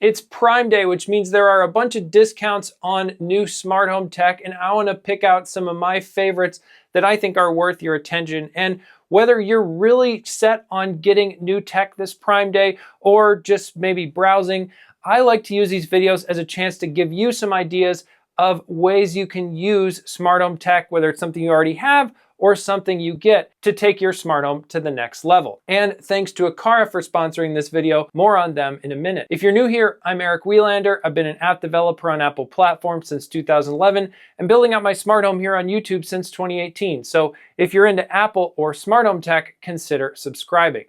It's Prime Day, which means there are a bunch of discounts on new smart home tech, and I want to pick out some of my favorites that I think are worth your attention. And whether you're really set on getting new tech this Prime Day or just maybe browsing, I like to use these videos as a chance to give you some ideas of ways you can use smart home tech, whether it's something you already have or something you get to take your smart home to the next level. And thanks to Aqara for sponsoring this video. More on them in a minute. If you're new here, I'm Eric Welander. I've been an app developer on Apple platforms since 2011 and building out my smart home here on YouTube since 2018. So if you're into Apple or smart home tech, consider subscribing.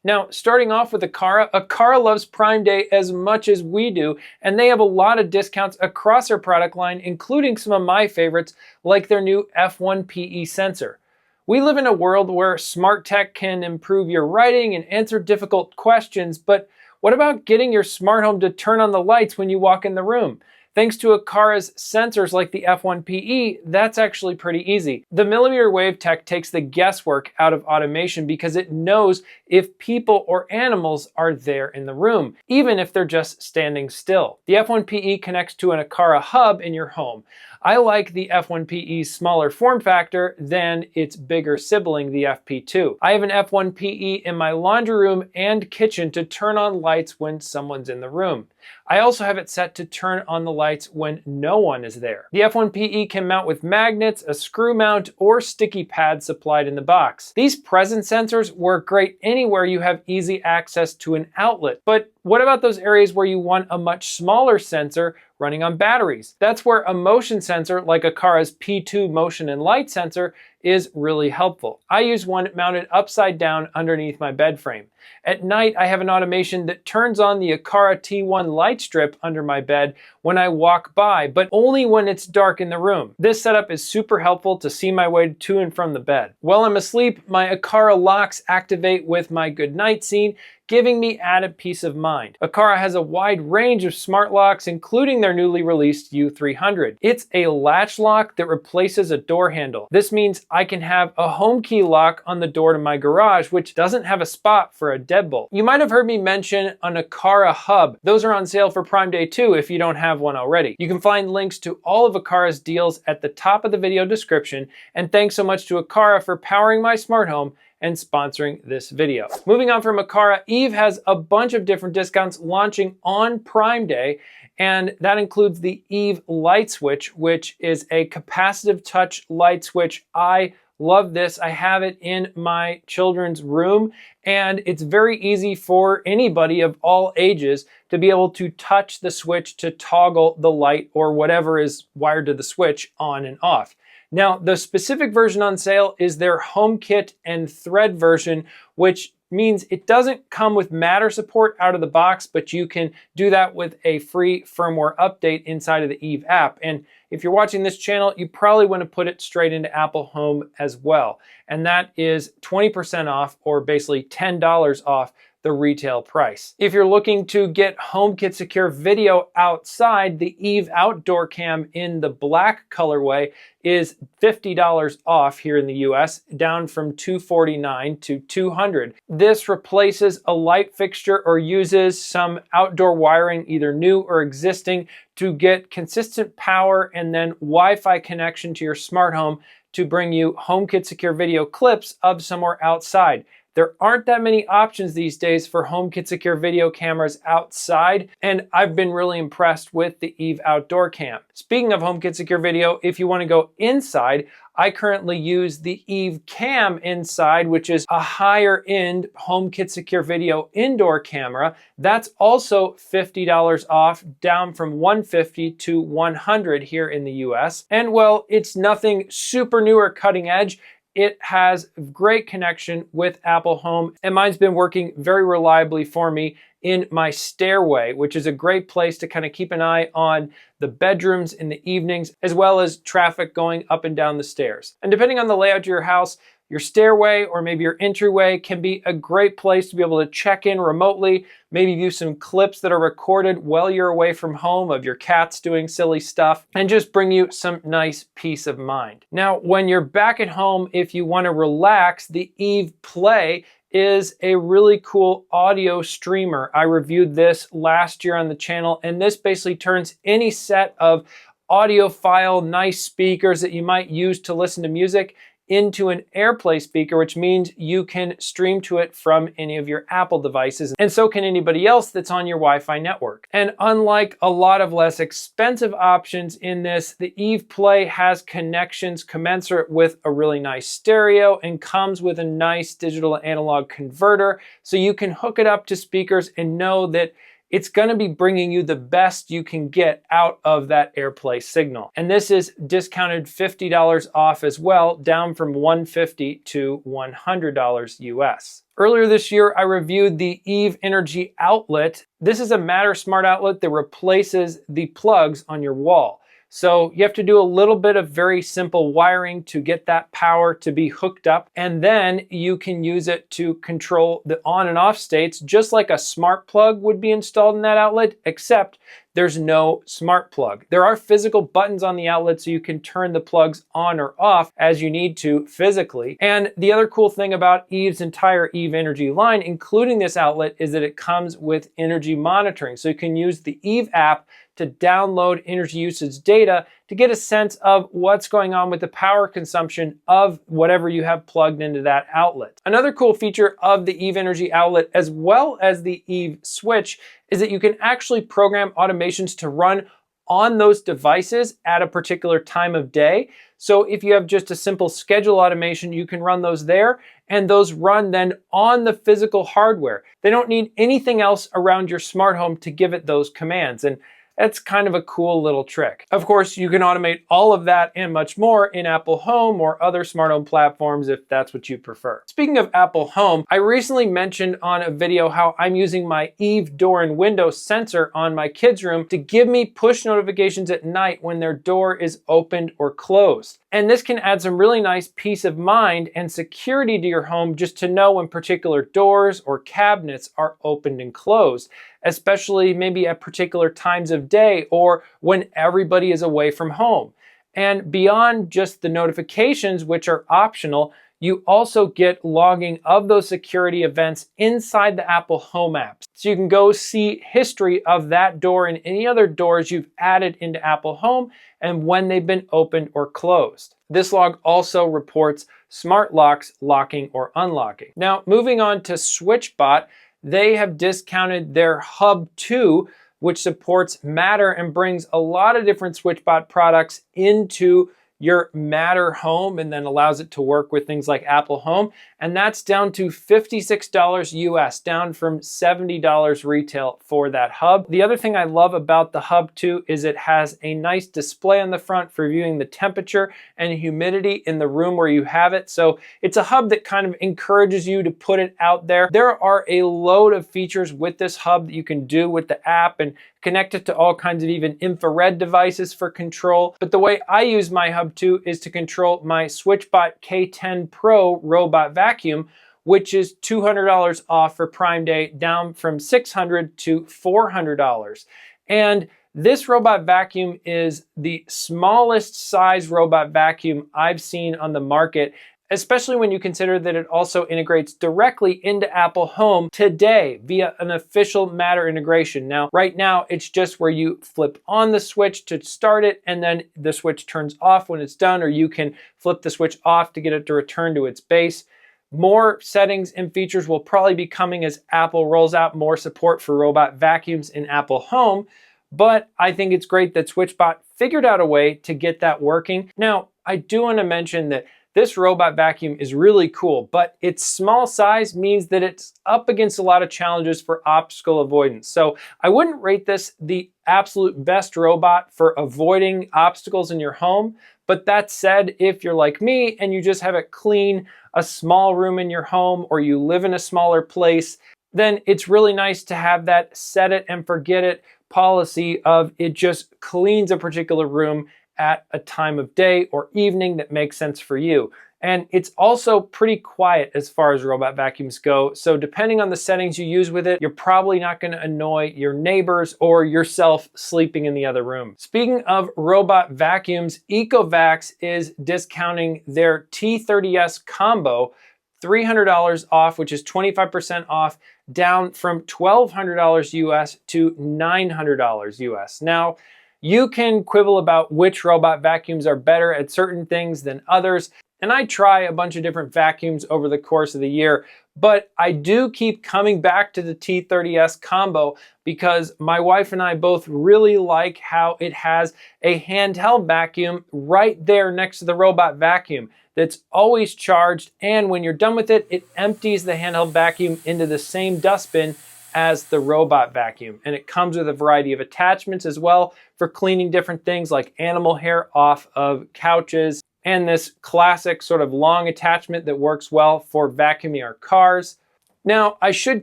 Now, starting off with Aqara, Aqara loves Prime Day as much as we do, and they have a lot of discounts across their product line, including some of my favorites, like their new F1PE sensor. We live in a world where smart tech can improve your writing and answer difficult questions, but what about getting your smart home to turn on the lights when you walk in the room? Thanks to Aqara's sensors like the F1PE, that's actually pretty easy. The millimeter wave tech takes the guesswork out of automation because it knows if people or animals are there in the room, even if they're just standing still. The F1PE connects to an Aqara hub in your home. I like the F1PE's smaller form factor than its bigger sibling, the FP2. I have an F1PE in my laundry room and kitchen to turn on lights when someone's in the room. I also have it set to turn on the lights when no one is there. The F1PE can mount with magnets, a screw mount, or sticky pads supplied in the box. These presence sensors work great anywhere you have easy access to an outlet. But what about those areas where you want a much smaller sensor running on batteries? That's where a motion sensor like Aqara's P2 motion and light sensor is really helpful. I use one mounted upside down underneath my bed frame. At night, I have an automation that turns on the Aqara T1 light strip under my bed when I walk by, but only when it's dark in the room. This setup is super helpful to see my way to and from the bed. While I'm asleep, my Aqara locks activate with my goodnight scene, giving me added peace of mind. Aqara has a wide range of smart locks, including their newly released U300. It's a latch lock that replaces a door handle. This means I can have a home key lock on the door to my garage, which doesn't have a spot for a deadbolt. You might have heard me mention an Aqara hub. Those are on sale for Prime Day too if you don't have one already. You can find links to all of Aqara's deals at the top of the video description, and thanks so much to Aqara for powering my smart home and sponsoring this video. Moving on from Aqara, Eve has a bunch of different discounts launching on Prime Day, and that includes the Eve light switch, which is a capacitive touch light switch. I love this. I have it in my children's room, and it's very easy for anybody of all ages to be able to touch the switch to toggle the light or whatever is wired to the switch on and off. Now, the specific version on sale is their HomeKit and Thread version, which means it doesn't come with Matter support out of the box, but you can do that with a free firmware update inside of the Eve app. And if you're watching this channel, you probably want to put it straight into Apple Home as well. And that is 20% off, or basically $10 off the retail price. If you're looking to get HomeKit secure video outside, the Eve outdoor cam in the black colorway is $50 off here in the US, down from $249 to $200. This replaces a light fixture or uses some outdoor wiring, either new or existing, to get consistent power and then Wi-Fi connection to your smart home to bring you HomeKit secure video clips of somewhere outside. There aren't that many options these days for HomeKit secure video cameras outside, and I've been really impressed with the Eve outdoor cam. Speaking of HomeKit secure video, if you want to go inside, I currently use the Eve Cam inside, which is a higher end HomeKit secure video indoor camera. That's also $50 off, down from $150 to $100 here in the US. And well, it's nothing super new or cutting edge. It has great connection with Apple Home, and mine's been working very reliably for me in my stairway, which is a great place to kind of keep an eye on the bedrooms in the evenings, as well as traffic going up and down the stairs. And depending on the layout of your house, your stairway or maybe your entryway can be a great place to be able to check in remotely, maybe view some clips that are recorded while you're away from home of your cats doing silly stuff, and just bring you some nice peace of mind. Now, when you're back at home, if you want to relax, the Eve Play is a really cool audio streamer. I reviewed this last year on the channel, and this basically turns any set of audiophile, nice speakers that you might use to listen to music into an AirPlay speaker, which means you can stream to it from any of your Apple devices, and so can anybody else that's on your Wi-Fi network. And unlike a lot of less expensive options in this, the Eve Play has connections commensurate with a really nice stereo and comes with a nice digital to analog converter, so you can hook it up to speakers and know that it's going to be bringing you the best you can get out of that AirPlay signal. And this is discounted $50 off as well, down from $150 to $100 US. Earlier this year, I reviewed the Eve Energy Outlet. This is a Matter Smart outlet that replaces the plugs on your wall. So you have to do a little bit of very simple wiring to get that power to be hooked up, and then you can use it to control the on and off states just like a smart plug would be installed in that outlet, except there's no smart plug. There are physical buttons on the outlet so you can turn the plugs on or off as you need to physically. And the other cool thing about Eve's entire Eve Energy line, including this outlet, is that it comes with energy monitoring. So you can use the Eve app to download energy usage data to get a sense of what's going on with the power consumption of whatever you have plugged into that outlet. Another cool feature of the Eve Energy Outlet, as well as the Eve Switch, is that you can actually program automations to run on those devices at a particular time of day. So if you have just a simple schedule automation, you can run those there, and those run then on the physical hardware. They don't need anything else around your smart home to give it those commands. And that's kind of a cool little trick. Of course, you can automate all of that and much more in Apple Home or other smart home platforms if that's what you prefer. Speaking of Apple Home, I recently mentioned on a video how I'm using my Eve door and window sensor on my kids' room to give me push notifications at night when their door is opened or closed. And this can add some really nice peace of mind and security to your home just to know when particular doors or cabinets are opened and closed, especially maybe at particular times of day or when everybody is away from home. And beyond just the notifications, which are optional, you also get logging of those security events inside the Apple Home apps. So you can go see history of that door and any other doors you've added into Apple Home and when they've been opened or closed. This log also reports smart locks locking or unlocking. Now, moving on to SwitchBot, they have discounted their Hub 2, which supports Matter and brings a lot of different SwitchBot products into your Matter home and then allows it to work with things like Apple Home. And that's down to $56 US, down from $70 retail for that hub. The other thing I love about the Hub 2 is it has a nice display on the front for viewing the temperature and humidity in the room where you have it. So it's a hub that kind of encourages you to put it out there. There are a load of features with this hub that you can do with the app and connect it to all kinds of even infrared devices for control. But the way I use my Hub 2 is to control my SwitchBot K10 Pro robot vacuum, which is $200 off for Prime Day, down from $600 to $400. And this robot vacuum is the smallest size robot vacuum I've seen on the market, especially when you consider that it also integrates directly into Apple Home today via an official Matter integration. Now, right now, it's just where you flip on the switch to start it, and then the switch turns off when it's done, or you can flip the switch off to get it to return to its base. More settings and features will probably be coming as Apple rolls out more support for robot vacuums in Apple Home, but I think it's great that SwitchBot figured out a way to get that working. Now, I do want to mention that this robot vacuum is really cool, but its small size means that it's up against a lot of challenges for obstacle avoidance. So I wouldn't rate this the absolute best robot for avoiding obstacles in your home. But that said, if you're like me and you just have it clean a small room in your home, or you live in a smaller place, then it's really nice to have that set it and forget it policy of it just cleans a particular room at a time of day or evening that makes sense for you. And it's also pretty quiet as far as robot vacuums go. So depending on the settings you use with it, you're probably not going to annoy your neighbors or yourself sleeping in the other room. Speaking of robot vacuums, ECOVACS is discounting their T30S combo $300 off, which is 25% off, down from $1,200 US to $900 US. Now, you can quibble about which robot vacuums are better at certain things than others, and I try a bunch of different vacuums over the course of the year, but I do keep coming back to the T30S combo because my wife and I both really like how it has a handheld vacuum right there next to the robot vacuum that's always charged, and when you're done with it, it empties the handheld vacuum into the same dustbin as the robot vacuum. And it comes with a variety of attachments as well for cleaning different things like animal hair off of couches, and this classic sort of long attachment that works well for vacuuming our cars. Now, I should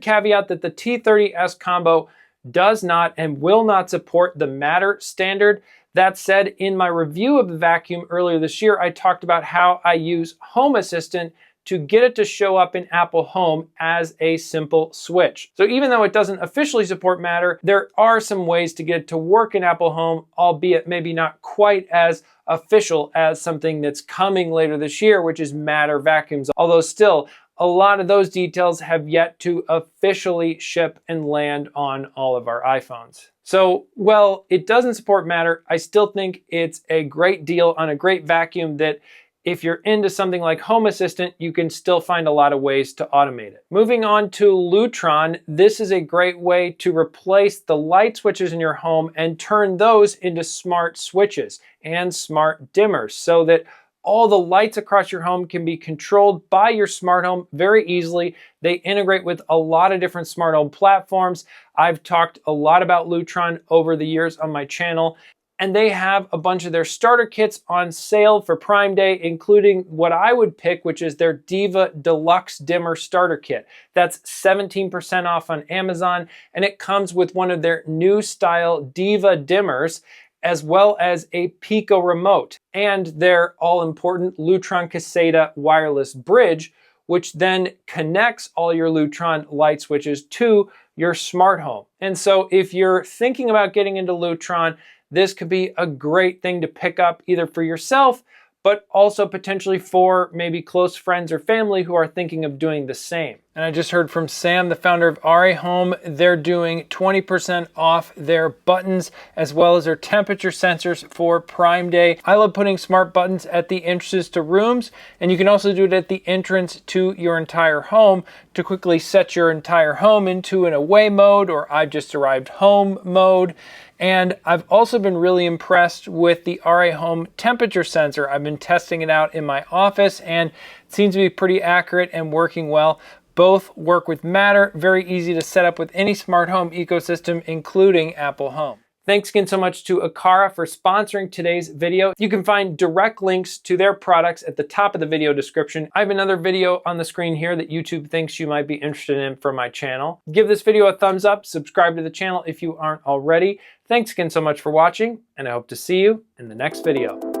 caveat that the T30S combo does not and will not support the Matter standard. That said, in my review of the vacuum earlier this year, I talked about how I use Home Assistant to get it to show up in Apple Home as a simple switch. So even though it doesn't officially support Matter, there are some ways to get it to work in Apple Home, albeit maybe not quite as official as something that's coming later this year, which is Matter vacuums. Although still, a lot of those details have yet to officially ship and land on all of our iPhones. So, while it doesn't support Matter, I still think it's a great deal on a great vacuum that if you're into something like Home Assistant, you can still find a lot of ways to automate it. Moving on to Lutron, this is a great way to replace the light switches in your home and turn those into smart switches and smart dimmers so that all the lights across your home can be controlled by your smart home very easily. They integrate with a lot of different smart home platforms. I've talked a lot about Lutron over the years on my channel, and they have a bunch of their starter kits on sale for Prime Day, including what I would pick, which is their Diva Deluxe Dimmer Starter Kit. That's 17% off on Amazon, and it comes with one of their new style Diva dimmers, as well as a Pico remote, and their all-important Lutron Caséta wireless bridge, which then connects all your Lutron light switches to your smart home. And so if you're thinking about getting into Lutron, this could be a great thing to pick up either for yourself, but also potentially for maybe close friends or family who are thinking of doing the same. And I just heard from Sam, the founder of Arre Home. They're doing 20% off their buttons as well as their temperature sensors for Prime Day. I love putting smart buttons at the entrances to rooms, and you can also do it at the entrance to your entire home to quickly set your entire home into an away mode or I've just arrived home mode. And I've also been really impressed with the Arre Home temperature sensor. I've been testing it out in my office and it seems to be pretty accurate and working well. Both work with Matter, very easy to set up with any smart home ecosystem, including Apple Home. Thanks again so much to Aqara for sponsoring today's video. You can find direct links to their products at the top of the video description. I have another video on the screen here that YouTube thinks you might be interested in for my channel. Give this video a thumbs up, subscribe to the channel if you aren't already. Thanks again so much for watching, and I hope to see you in the next video.